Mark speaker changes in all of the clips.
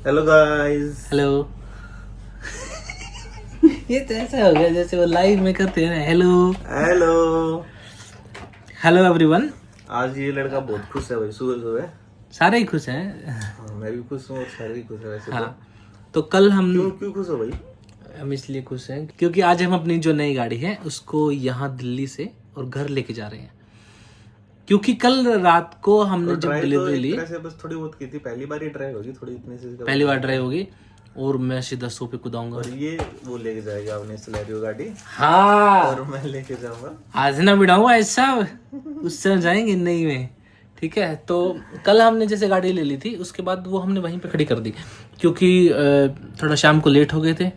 Speaker 1: Hello guys.
Speaker 2: Hello. ये तो ऐसा हो गया जैसे वो लाइव में करते हैं ना। Hello
Speaker 1: hello.
Speaker 2: Hello everyone.
Speaker 1: आज ये लड़का बहुत खुश है भाई, सुबह सुबह।
Speaker 2: सारे ही खुश हैं।
Speaker 1: हाँ, मैं भी खुश हूँ और सारे भी खुश है वैसे।
Speaker 2: हाँ तो कल हम
Speaker 1: क्यों खुश हो भाई?
Speaker 2: हम इसलिए खुश हैं क्योंकि आज हम अपनी जो नई गाड़ी है उसको यहाँ दिल्ली से और घर लेके जा रहे हैं। क्योंकि कल रात को हमने जब डिलीवरी ली,
Speaker 1: से बस थोड़ी बहुत की थी, पहली बार ही ट्राई होगी, थोड़ी इतनी सी
Speaker 2: पहली बार ड्राइव होगी और मैं सीधा 100 पे कूदाऊंगा।
Speaker 1: और ये वो लेके जाएगा अपने सिलेरियो गाड़ी।
Speaker 2: हाँ
Speaker 1: और मैं लेके जाऊंगा।
Speaker 2: आज ना बिठाऊंगा ऐसा, उससे जाएंगे नई में। ठीक है, तो कल हमने जैसे गाड़ी ले ली थी उसके बाद वो हमने वहीं पे खड़ी कर दी क्योंकि थोड़ा शाम को लेट हो गए थे।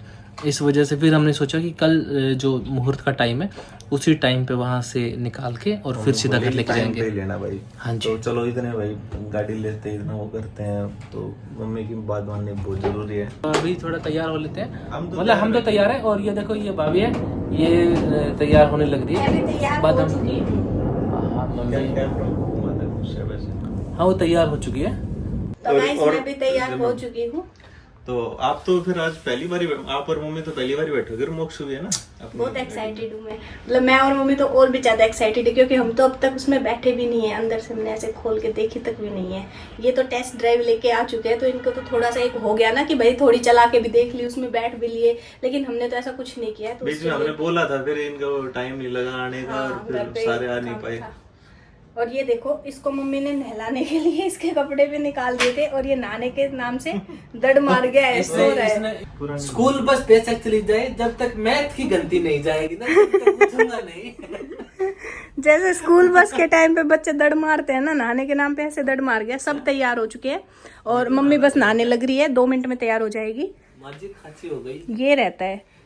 Speaker 2: इस वजह से फिर हमने सोचा कि कल जो मुहूर्त का टाइम है उसी टाइम पे वहां से निकाल के और फिर सीधा घर लेके जाएंगे।
Speaker 1: लेना भाई।
Speaker 2: हाँ जी।
Speaker 1: तो चलो इतने भाई गाड़ी लेते इतना वो करते हैं, तो मम्मी की बात माननी बहुत जरूरी है।
Speaker 2: अभी थोड़ा तैयार हो लेते हैं।
Speaker 1: हम
Speaker 2: हम तो तैयार है। और ये देखो ये भाभी है, ये तैयार होने लग रही है। बाद हाँ वो तैयार हो चुकी है।
Speaker 3: तो मैं भी तैयार हो चुकी हूँ।
Speaker 1: तो आप तो फिर आज पहली बार ही, आप और मम्मी तो पहली बार ही बैठोगे। मोक्ष भी है ना,
Speaker 3: बहुत एक्साइटेड हूँ मैं। मतलब मैं और मम्मी तो और भी ज्यादा एक्साइटेड है क्योंकि हम तो अब तक उसमें बैठे भी नहीं है, अंदर से हमने ऐसे खोल के देखी तक भी नहीं है। ये तो टेस्ट ड्राइव लेके आ चुके हैं तो इनको तो थोड़ा सा एक हो गया ना कि भाई थोड़ी चला के भी देख ली, उसमें बैठ भी लिए, लेकिन हमने तो ऐसा कुछ नहीं किया। तो
Speaker 1: बीच में हमने बोला था, फिर इनको टाइम नहीं लगा आने का और फिर सारे आ नहीं पाए।
Speaker 3: और ये देखो इसको मम्मी ने नहलाने के लिए इसके कपड़े भी निकाल दिए थे और ये नहाने के नाम से दड़ मार गया है, सो रहा है।
Speaker 2: स्कूल बस बेशक चली जाए, जब तक मैथ की गलती नहीं जाएगी ना तब तक पूछूंगा नहीं।
Speaker 3: जैसे स्कूल बस के टाइम पे बच्चे दड़ मारते हैं ना, नहाने के नाम पे ऐसे दड़ मार गया। सब तैयार हो चुके हैं और मम्मी बस नहाने लग रही है, 2 मिनट में तैयार हो जाएगी।
Speaker 2: मस्जिद खाची हो गई।
Speaker 3: ये रहता है।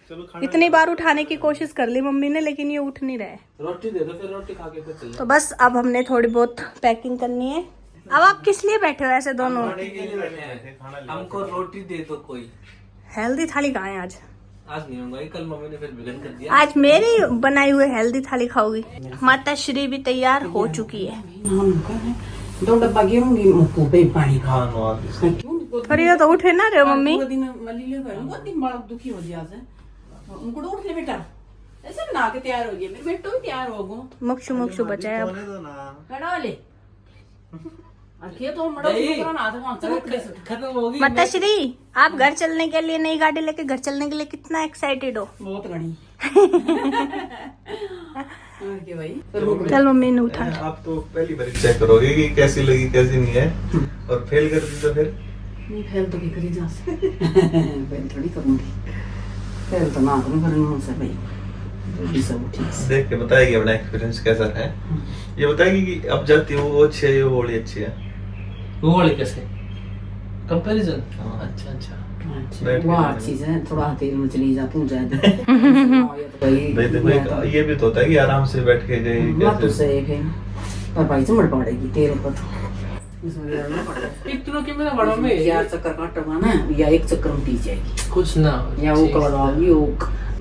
Speaker 3: इतनी बार उठाने की कोशिश कर ली मम्मी ने लेकिन ये उठ नहीं रहा है।
Speaker 2: रोटी दे दो, फिर रोटी खा के फिर चल।
Speaker 3: तो बस अब हमने थोड़ी बहुत पैकिंग करनी है। अब आप किस लिए बैठे हो ऐसे दोनों?
Speaker 2: हमको रोटी दे दो कोई।
Speaker 3: हेल्दी थाली कहाँ है आज?
Speaker 2: आज नहीं होगा, कल मम्मी ने फिर बिगन कर दिया।
Speaker 3: आज मेरी बनाई हुई हेल्दी थाली खाओगी। माता श्री भी तैयार हो चुकी है।
Speaker 4: दो डब्बा गिरूंगी मुक्कू पे पानी का।
Speaker 3: अरे ये तो उठे ना रे मम्मी।
Speaker 4: बहुत दिन बड़ा दुखी हो गया है। उनको उठ ले बेटा, ऐसे बना के तैयार हो गए। मेरे बेटो भी तैयार हो गो।
Speaker 3: मुक्षु मुक्षु बचाए अब।
Speaker 4: कड़ा ले तो मड़ो
Speaker 2: खत्म होगी।
Speaker 3: माता श्री आप घर चलने के लिए, नई गाड़ी लेके घर चलने के लिए कितना एक्साइटेड हो?
Speaker 4: बहुत घनी भाई।
Speaker 3: चल मम्मी ने उठा।
Speaker 1: आप तो पहली बार चेक करोगे कि कैसी लगी कैसी नहीं है, और फेल कर दी तो फिर
Speaker 4: नहीं। फेल तो करी जा फेल थोड़ी करूंगी, फेल तो ना करूँ मुझसे भाई। सब ठीक
Speaker 1: देख के बताएगी अपना एक्सपीरियंस कैसा है। ये बताएगी कि अब जाती हूँ वो अच्छी है, ये होली अच्छी है।
Speaker 2: वो वाली कैसे कंपैरिजन?
Speaker 1: हाँ।
Speaker 2: अच्छा अच्छा।
Speaker 4: वो चीज है, थोड़ा तेल में चली जाती हूँ ज्यादा।
Speaker 1: देखो ये भी तो होता है कि आराम से बैठ के गए
Speaker 4: कैसे पर भाई चमड़ पड़ेगी तेरे पर।
Speaker 2: इतनों के मेरा बड़ा में
Speaker 4: 4 चक्कर काटूंगा ना, या 1 चक्कर में पी जाएगी
Speaker 2: कुछ ना,
Speaker 4: या वो करवाओगी वो।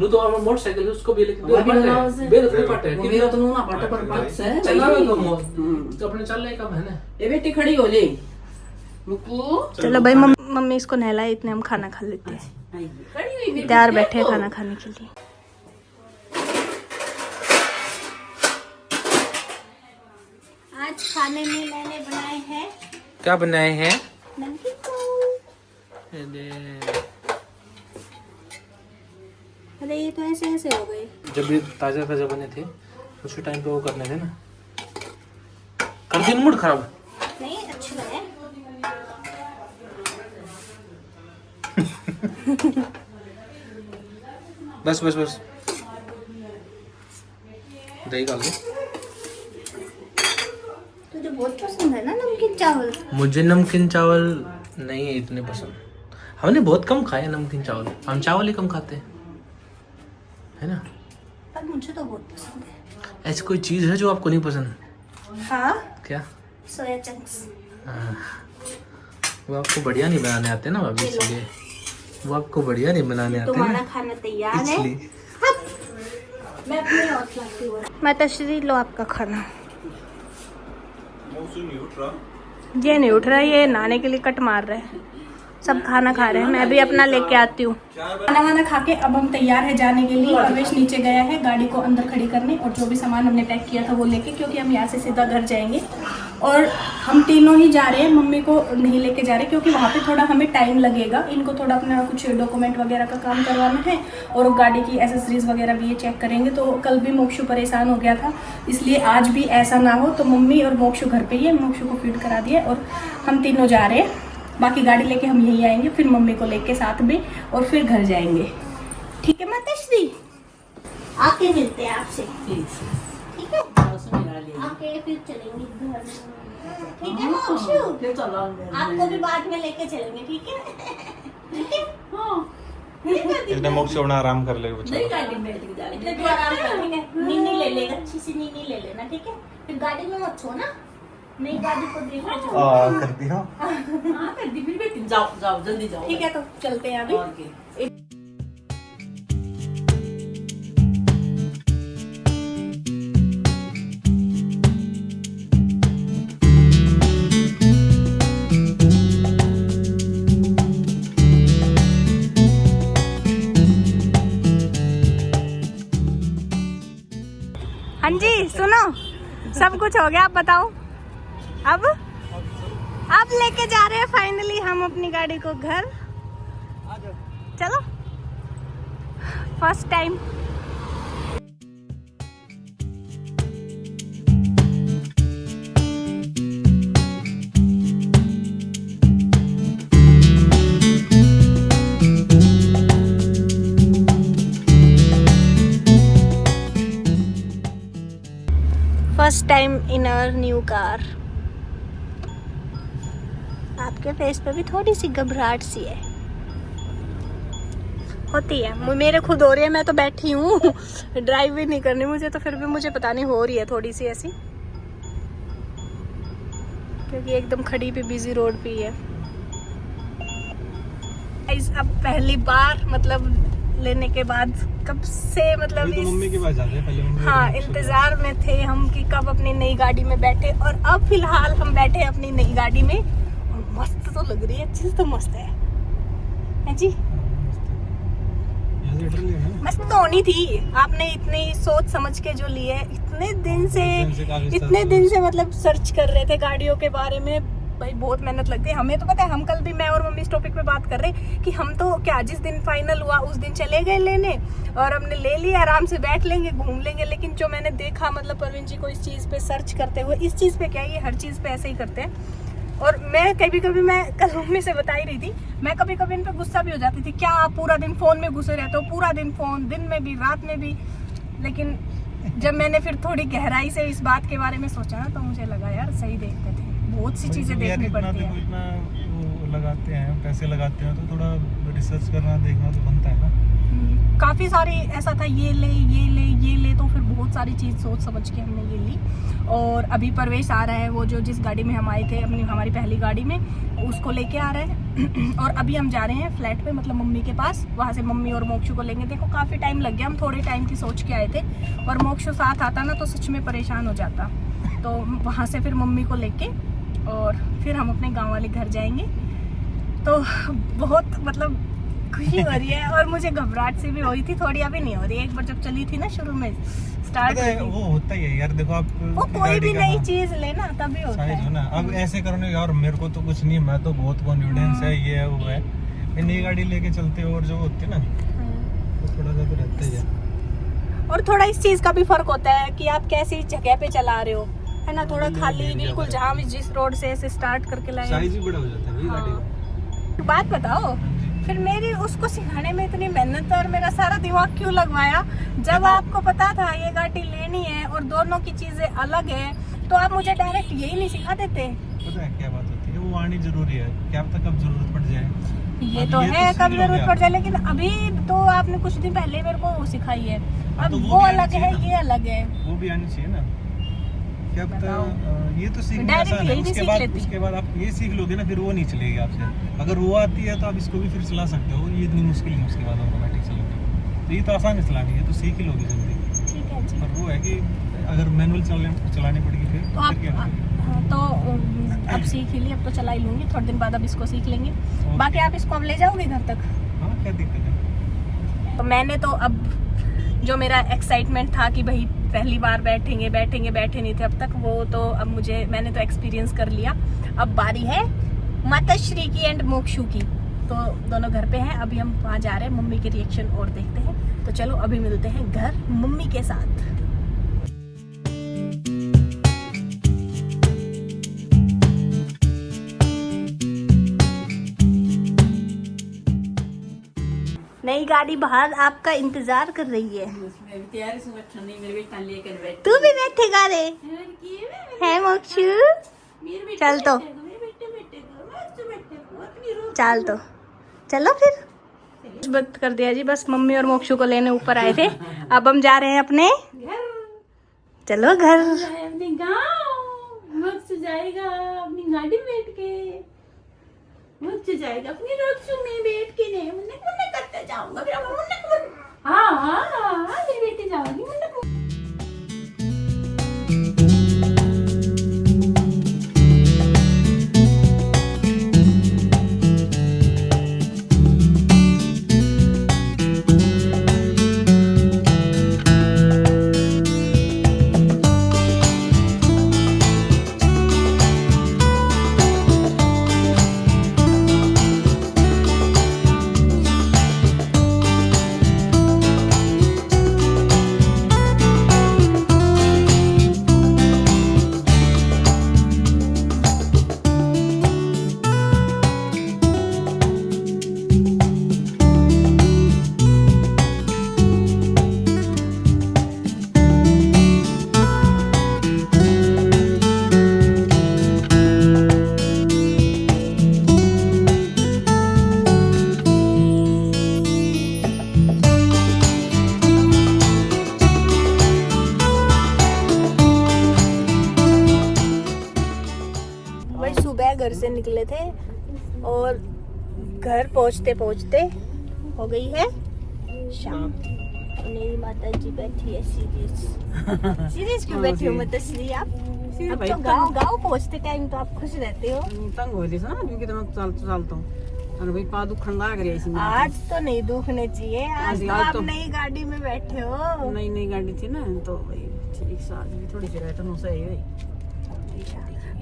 Speaker 2: नु तो हम मोटरसाइकिल उसको भी लेके
Speaker 4: वो भी लगाओ से
Speaker 2: बेर पे पाटे
Speaker 4: वो मेरा तो ना पाटे पर पाट से
Speaker 2: चलावे तो अपने चलने का है ना।
Speaker 4: ये बेटी खड़ी हो ले मुक्कू।
Speaker 3: चलो भाई मम्मी इसको नहलाए, इतने हम खाना खा लेते हैं।
Speaker 4: खड़ी हुई
Speaker 3: तैयार बैठे हैं खाना खाने के लिए। आज खाने में मैंने बनाए हैं,
Speaker 2: क्या बनाए हैं?
Speaker 3: नमकीन चावल। अरे ये तो ऐसे ऐसे हो गए।
Speaker 2: जब ये ताजा ताजा बने थे उसी टाइम पे वो करने थे ना, कर दी मूड खराब।
Speaker 3: नहीं अच्छे बने।
Speaker 2: बस बस बस दही डाल दो।
Speaker 3: तुझे बहुत पसंद है ना नमकीन चावल?
Speaker 2: मुझे नमकीन चावल नहीं है इतने पसंद। हमने बहुत कम खाया नमकीन चावल, हम चावल ही कम खाते हैं, है ना?
Speaker 3: पर मुझे तो बहुत पसंद है।
Speaker 2: ऐसी कोई चीज है जो आपको नहीं पसंद?
Speaker 3: हाँ,
Speaker 2: क्या?
Speaker 3: Soya chunks.
Speaker 2: वो आपको बढ़िया नहीं बनाने आते ना भाभी, इसलिए वो आपको बढ़िया नहीं बनाने आते
Speaker 3: तुम्हारा
Speaker 2: ना,
Speaker 3: खाना तैयार है।
Speaker 2: इसलिए।
Speaker 3: मैं अपने और खिलाती हूँ। माता श्री लो आपका खाना। ये नहीं उठ रहा, ये नहाने के लिए कट मार रहा है। सब खाना खा रहे हैं, मैं भी अपना लेके आती हूँ। खाना वाना खा के अब हम तैयार है जाने के लिए। परवेश नीचे गया है गाड़ी को अंदर खड़ी करने और जो भी सामान हमने पैक किया था वो लेके, क्योंकि हम यहाँ से सीधा घर जाएंगे। और हम तीनों ही जा रहे हैं, मम्मी को नहीं लेके जा रहे क्योंकि वहाँ पे थोड़ा हमें टाइम लगेगा। इनको थोड़ा अपना कुछ डॉक्यूमेंट वगैरह का काम करवाना है और गाड़ी की एसेसरीज वगैरह भी ये चेक करेंगे। तो कल भी मोक्षु परेशान हो गया था, इसलिए आज भी ऐसा ना हो। तो मम्मी और मोक्षु घर पे ही है, मोक्षु को फीड करा दिया और हम तीनों जा रहे हैं। बाकी गाड़ी लेके हम यहीं आएंगे, फिर मम्मी को लेके साथ में और फिर घर जाएंगे। ठीक है माताश्री, आके मिलते हैं आपसे। ठीक है, आके फिर चलेंगे घर। ठीक है मोक्षु, आपको भी बाद में लेके चलेंगे। ठीक है, ठीक है।
Speaker 1: इसने मोक्ष होना आराम कर लेगा बच्चा।
Speaker 3: इतने भी आराम कर, ठीक है। नीनी ले लेगा, अच्छी सी नीनी ले लेना। ठीक है, फिर गाड़ी में मत छो ना, नई गाड़ी को देखो।
Speaker 1: करती हो
Speaker 4: कर दी फिर बेटी, जाओ जल्दी जाओ।
Speaker 3: ठीक है, तो चलते हैं अभी। हाँ जी, सुनो, सब कुछ हो गया। आप बताओ, अब लेके जा रहे हैं फाइनली हम अपनी गाड़ी को घर। चलो, first time. First time in our new car. आपके फेस पे भी थोड़ी सी घबराहट सी है, होती है। मेरे खुद हो रही है, मैं तो बैठी हूँ, ड्राइव भी नहीं करनी मुझे, तो फिर भी मुझे पता नहीं हो रही है थोड़ी सी ऐसी, क्योंकि एकदम खड़ी पे बिजी रोड पे है। अब पहली बार मतलब लेने के बाद कब से मतलब
Speaker 1: तो मम्मी के पास जाते हैं पहले। मम्मी
Speaker 3: हाँ, इंतजार में थे हम कि कब अपनी नई गाड़ी में बैठे, और अब फिलहाल हम बैठे अपनी नई गाड़ी में। और मस्त तो लग रही है, चीज तो मस्त है जी। मस्त तो होनी थी, आपने इतनी सोच समझ के जो ली है। इतने दिन से मतलब सर्च कर रहे थे गाड़ियों के बारे में भाई, बहुत मेहनत लगती है हमें। तो पता है, हम कल भी मैं और मम्मी इस टॉपिक पे बात कर रहे कि हम तो क्या, जिस दिन फाइनल हुआ उस दिन चले गए लेने और हमने ले लिया, आराम से बैठ लेंगे, घूम लेंगे। लेकिन जो मैंने देखा मतलब परवीन जी को इस चीज़ पे सर्च करते हुए, इस चीज़ पे क्या, ये हर चीज़ पे ऐसे ही करते हैं। और मैं कभी मैं कल मम्मी से बता ही रही थी, मैं कभी इन पे गुस्सा भी हो जाती थी। क्या आप पूरा दिन फोन में घुसे रहते हो, पूरा दिन फोन, दिन में भी रात में भी। लेकिन जब मैंने फिर थोड़ी गहराई से इस बात के बारे में सोचा ना, तो मुझे लगा यार सही देखते थे, बहुत सी चीजें देखनी पड़ती है।
Speaker 1: इतना वो लगाते हैं, पैसे लगाते हैं, तो थोड़ा रिसर्च करना, देखना तो बनता है ना।
Speaker 3: काफ़ी सारी ऐसा था, ये ले, तो फिर बहुत सारी चीज़ सोच समझ के हमने ये ली। और अभी परवेश आ रहा है, वो जो जिस गाड़ी में हम आए थे हमारी पहली गाड़ी में, उसको लेके आ रहे हैं। और अभी हम जा रहे हैं फ्लैट पे, मतलब मम्मी के पास। वहाँ से मम्मी और मोक्षु को लेंगे। देखो काफ़ी टाइम लग गया, हम थोड़े टाइम की सोच के आए थे, और मोक्षु साथ आता ना तो सच में परेशान हो जाता। तो वहाँ से फिर मम्मी को लेके और फिर हम अपने गाँव वाले घर जाएंगे। तो बहुत मतलब खुशी हो रही है, और मुझे घबराहट सी भी हो रही थी थोड़ी, अभी नहीं हो रही है। एक बार जब चली थी ना शुरू में स्टार्ट,
Speaker 1: वो होता ही है यार। देखो आप
Speaker 3: वो कोई भी नई चीज लेना तभी होता है
Speaker 1: ना। अब ऐसे करो ना यार, मेरे को तो कुछ नहीं, मैं तो बहुत कॉन्फिडेंस है, ये है वो है। नई गाड़ी लेके चलते हो और जो होती है ना, तो थोड़ा सा तो रहता ही है।
Speaker 3: और थोड़ा इस चीज का भी फर्क होता है कि आप कैसी जगह पे चला रहे हो, है ना। थोड़ा खाली बिल्कुल, जहाँ भी जिस रोड से ऐसे स्टार्ट करके लाए,
Speaker 1: साइज भी बड़ा हो जाता है गाड़ी का।
Speaker 3: बात बताओ, फिर मेरी उसको सिखाने में इतनी मेहनत और मेरा सारा दिमाग क्यों लगवाया, जब आपको पता था ये गाड़ी लेनी है और दोनों की चीजें अलग है, तो आप मुझे डायरेक्ट यही नहीं सिखा देते।
Speaker 1: पता है क्या बात होती है, वो आनी जरूरी है, क्या पता कब जरूरत पड़ जाए।
Speaker 3: ये तो है, कब जरूरत पड़ जाए, लेकिन अभी तो आपने कुछ दिन पहले मेरे को वो सिखाई है। अब वो अलग है, ये अलग है,
Speaker 1: वो भी आनी चाहिए ना। क्या पता, ये तो सीखना
Speaker 3: डायरेक्ट
Speaker 1: आसान है।
Speaker 3: यही
Speaker 1: उसके बाद आप ये सीख लोगे ना, फिर वो नहीं चलेगी आपसे। अगर वो आती है तो आप इसको भी फिर चला सकते हो, ये इतनी मुश्किल नहीं। उसके बाद ऑटोमेटिक चलोगे, तो ये तो आसान है चलानी है, तो सीख ही लोगे जल्दी।
Speaker 3: ठीक है जी।
Speaker 1: पर वो है कि अगर मैनुअल चलानी पड़ेगी फिर
Speaker 3: तो आप तो अब सीख ही ली, अब तो चला ही लूँगी, थोड़े दिन बाद अब इसको सीख लेंगे। बाकी आप इसको अब ले जाओगे घर तक?
Speaker 1: हाँ, क्या दिक्कत है।
Speaker 3: तो मैंने तो अब जो मेरा एक्साइटमेंट था कि भाई पहली बार बैठे नहीं थे अब तक, वो तो अब मैंने तो एक्सपीरियंस कर लिया। अब बारी है माताश्री की एंड मोक्षु की, तो दोनों घर पे हैं। अभी हम वहाँ जा रहे हैं, मम्मी के रिएक्शन और देखते हैं। तो चलो अभी मिलते हैं घर मम्मी के साथ। नई गाड़ी बाहर आपका इंतजार कर रही है। तू भी बैठेगा रे? है मोक्षु? चल तो चलो फिर। बंद कर दिया जी, बस मम्मी और मोक्षु को लेने ऊपर आए थे। अब हम जा रहे हैं अपने चलो घर।
Speaker 5: अपने गाँव मोक्षु जाएगा अपनी गाड़ी में बैठ के, मोक्षु जाएगा अपनी रिक्शा में बैठ के। नहीं मुन्ने करते जाऊंगा फिर मुन्ने। हाँ मेरी बेटी जाओगी मुन्ने।
Speaker 3: घर से निकले थे और घर पहुंचते पहुंचते हो गई है शाम। मेरी माता जी बैठी है सीरीज क्यों बैठी हो माताश्री आप? अब तो गाँव पहुंचते टाइम तो आप खुश रहते हो।
Speaker 4: तंग हो ना क्योंकि चलता हूँ भाई पा दुखन लाग रही है।
Speaker 3: आज तो नहीं दुखने चाहिए, आज तो आप नई गाड़ी में बैठे हो।
Speaker 4: नई गाड़ी थी ना तो भाई ठीक साल भी थोड़ी सी रहता हूँ सही है।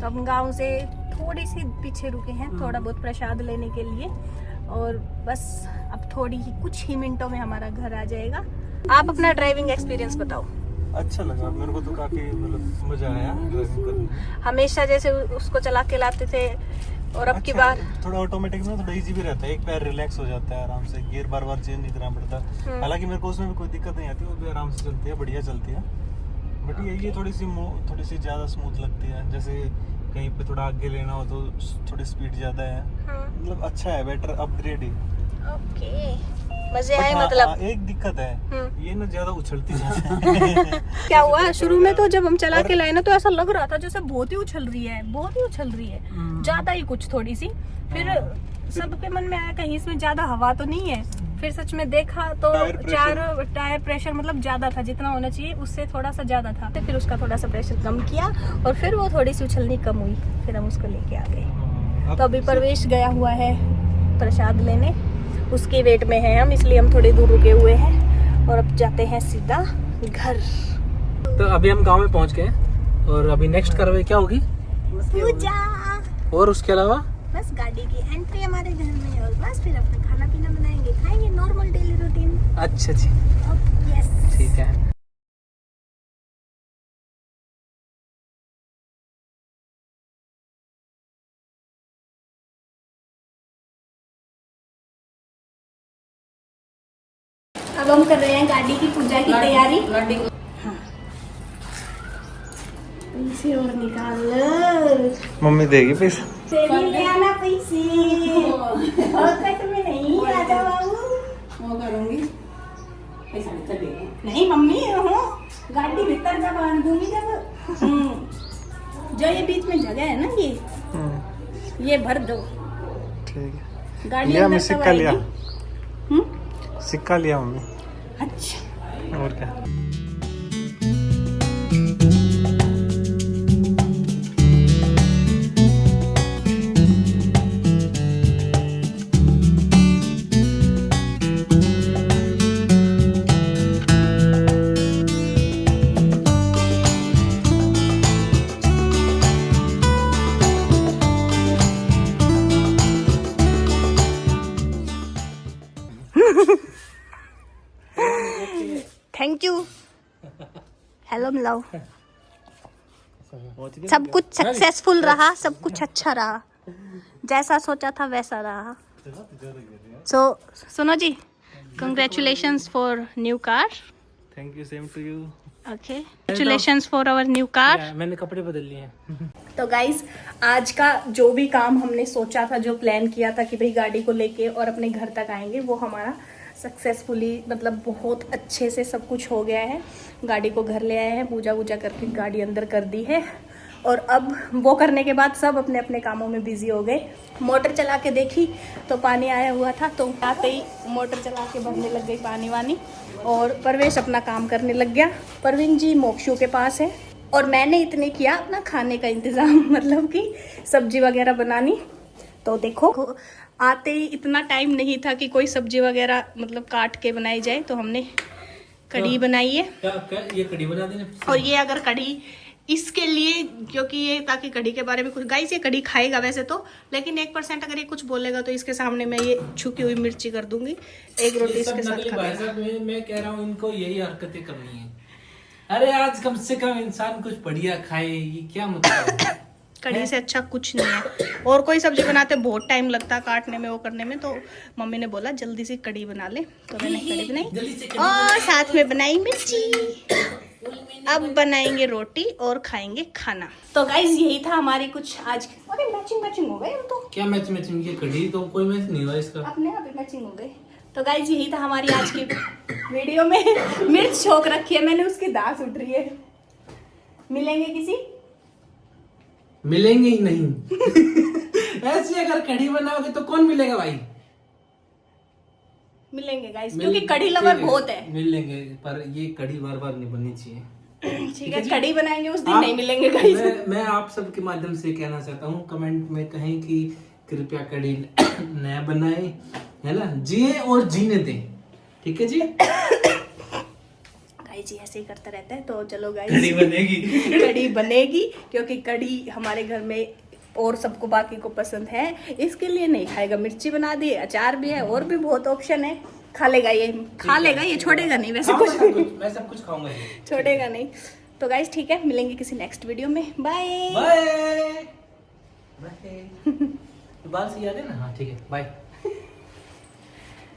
Speaker 3: तो हम गांव से थोड़ी सी पीछे रुके हैं, थोड़ा बहुत प्रसाद लेने के लिए, और बस अब थोड़ी ही कुछ ही मिनटों में हमारा घर आ जाएगा। आप अपना ड्राइविंग एक्सपीरियंस बताओ।
Speaker 1: अच्छा लगा मेरे को तो, काफी मतलब मजा आया ड्राइविंग करने में।
Speaker 3: हमेशा जैसे उसको चला के लाते थे और अब की बार
Speaker 1: थोड़ा ऑटोमेटिक में थोड़ा इजी भी रहता है, एक पैर रिलैक्स हो जाता है आराम से, गियर बार बार चेंज नहीं करना पड़ता। हालांकि मेरे को उसमें भी कोई दिक्कत नहीं आती, वो भी आराम से चलती है, बढ़िया चलती है। बट ये थोड़ी सी ज़्यादा स्मूथ लगती है, जैसे कहीं पे थोड़ा आगे लेना हो तो थोड़ी स्पीड ज़्यादा है। मतलब अच्छा है, बेटर अपग्रेड है।
Speaker 3: ओके, मजे आए। मतलब
Speaker 1: एक दिक्कत है, ये ना ज्यादा उछलती जाती है।
Speaker 3: क्या हुआ शुरू में तो जब हम चला के लाए ना तो ऐसा लग रहा था जैसे बहुत ही उछल रही है ज्यादा ही कुछ थोड़ी सी। फिर सबके मन में आया कहीं इसमें ज्यादा हवा तो नहीं है। फिर सच में देखा तो टायर प्रेशर मतलब ज्यादा था, जितना होना चाहिए उससे थोड़ा सा ज्यादा था। तो फिर उसका थोड़ा सा प्रेशर कम किया और फिर वो थोड़ी सी उछलनी कम हुई, फिर हम उसको लेके आ गए। तो अभी प्रवेश गया हुआ है प्रसाद लेने, उसके वेट में है हम, इसलिए हम थोड़ी दूर रुके हुए हैं और अब जाते हैं सीधा घर।
Speaker 2: तो अभी हम गांव में पहुंच गए और अभी नेक्स्ट कार्रवाई क्या होगी?
Speaker 3: पूजा।
Speaker 2: और उसके अलावा
Speaker 3: बस गाड़ी की एंट्री हमारे घर में और बस फिर अपना खाना पीना बनाएंगे, खाएंगे, नॉर्मल डेली रूटीन।
Speaker 2: अच्छा जी,
Speaker 3: यस
Speaker 2: ठीक है।
Speaker 3: अब हम कर रहे हैं गाड़ी की पूजा की तैयारी। पैसे और निकाल,
Speaker 1: मम्मी देगी पैसे।
Speaker 3: ले आना पैसे और कट में नहीं, राजा बाबू।
Speaker 4: वो करूंगी पैसा निकल देगा।
Speaker 3: नहीं मम्मी हो, गाड़ी भीतर जब बांध दूंगी जब जो ये बीच में जगह है ना ये भर दो।
Speaker 1: ठीक है,
Speaker 3: गाड़ी
Speaker 1: लिया
Speaker 3: अंदर
Speaker 1: मैं
Speaker 3: तब
Speaker 1: सिक्का लिया।
Speaker 3: आएगी।
Speaker 1: सिक्का लिया मम्मी।
Speaker 3: अच्छा
Speaker 1: और क्या।
Speaker 3: Thank you. हेलो मिलाओ। सब कुछ सक्सेसफुल रहा, सब कुछ अच्छा रहा, जैसा सोचा था वैसा रहा। सो सुनो जी, congratulations for new car.
Speaker 1: Thank you, same to you.
Speaker 3: Okay, congratulations for our new car.
Speaker 2: मैंने कपड़े बदल लिए हैं।
Speaker 3: तो गाइज, आज का जो भी काम हमने सोचा था, जो प्लान किया था कि भाई गाड़ी को लेके और अपने घर तक आएंगे, वो हमारा सक्सेसफुली, मतलब बहुत अच्छे से सब कुछ हो गया है। गाड़ी को घर ले आए हैं, पूजा वूजा करके गाड़ी अंदर कर दी है, और अब वो करने के बाद सब अपने अपने कामों में बिजी हो गए। मोटर चला के देखी तो पानी आया हुआ था, तो आते ही मोटर चला के भरने लग गई पानी वानी, और परवेश अपना काम करने लग गया। परवीन जी मोक्षू के पास है, और मैंने इतने किया अपना खाने का इंतज़ाम, मतलब कि सब्जी वगैरह बनानी। तो देखो, आते ही इतना टाइम नहीं था कि कोई सब्जी वगैरह मतलब काट के बनाई जाए, तो हमने कढ़ी बनाई है।
Speaker 2: क्या ये कढ़ी बना देने?
Speaker 3: और ये अगर कढ़ी इसके लिए, क्योंकि ये ताकि कढ़ी के बारे में कुछ, गाइस ये कढ़ी खाएगा वैसे तो, लेकिन 1% अगर ये कुछ बोलेगा तो इसके सामने मैं ये छुकी हुई मिर्ची कर दूंगी, एक रोटी इसके साथ खा लेगा।
Speaker 2: मैं कह रहा हूँ इनको यही हरकतें करनी है। अरे आज कम से कम इंसान कुछ बढ़िया खाए, ये क्या मतलब है?
Speaker 3: कढ़ी से अच्छा कुछ नहीं है। और कोई सब्जी बनाते बहुत टाइम लगता है काटने में, वो करने में, तो मम्मी ने बोला जल्दी से कढ़ी बना ले, तो मैंने कढ़ी बनाई और साथ में बनाई मिर्ची। अब बनाएंगे रोटी और खाएंगे खाना। तो गाइज यही था हमारी कुछ आज। अरे मैचिंग हो गए हम तो।
Speaker 2: क्या मैचिंग? ये कढ़ी तो कोई मैच नहीं हुआ इसका,
Speaker 3: अपने आप मैचिंग हो गए। तो गाइज यही था हमारी आज की वीडियो में। मिर्च छोक रखी है मैंने, उसकी दाग उठ रही है। मिलेंगे
Speaker 2: ही नहीं। ऐसी अगर कढ़ी बनाओगे तो कौन मिलेगा भाई?
Speaker 3: मिलेंगे गाइस, क्योंकि कढ़ी लवर बहुत है।
Speaker 2: मिल लेंगे, पर ये कढ़ी बार बार नहीं बननी चाहिए।
Speaker 3: ठीक है, कढ़ी बनाएंगे उस दिन नहीं मिलेंगे गाइस।
Speaker 2: मैं आप सबके माध्यम से कहना चाहता हूँ, कमेंट में कहें कि कृपया कढ़ी नया बनाए, है ना, जिए और जीने दें। ठीक है जी।
Speaker 3: गाइस जी ऐसे ही करता रहता है। तो चलो गाइस,
Speaker 2: कढ़ी बनेगी।
Speaker 3: कढ़ी बनेगी, क्योंकि कढ़ी हमारे घर में और सबको बाकी को पसंद है, इसके लिए नहीं खाएगा। मिर्ची बना दी, अचार भी है, और भी बहुत ऑप्शन है। खा लेगा ये छोड़ेगा नहीं वैसे कुछ।
Speaker 2: मैं सब कुछ खाऊंगा,
Speaker 3: छोड़ेगा नहीं। तो गाइस ठीक है, मिलेंगे किसी नेक्स्ट वीडियो में। Bye
Speaker 2: bye. बाल से याद है ना? हाँ ठीक है, बाय।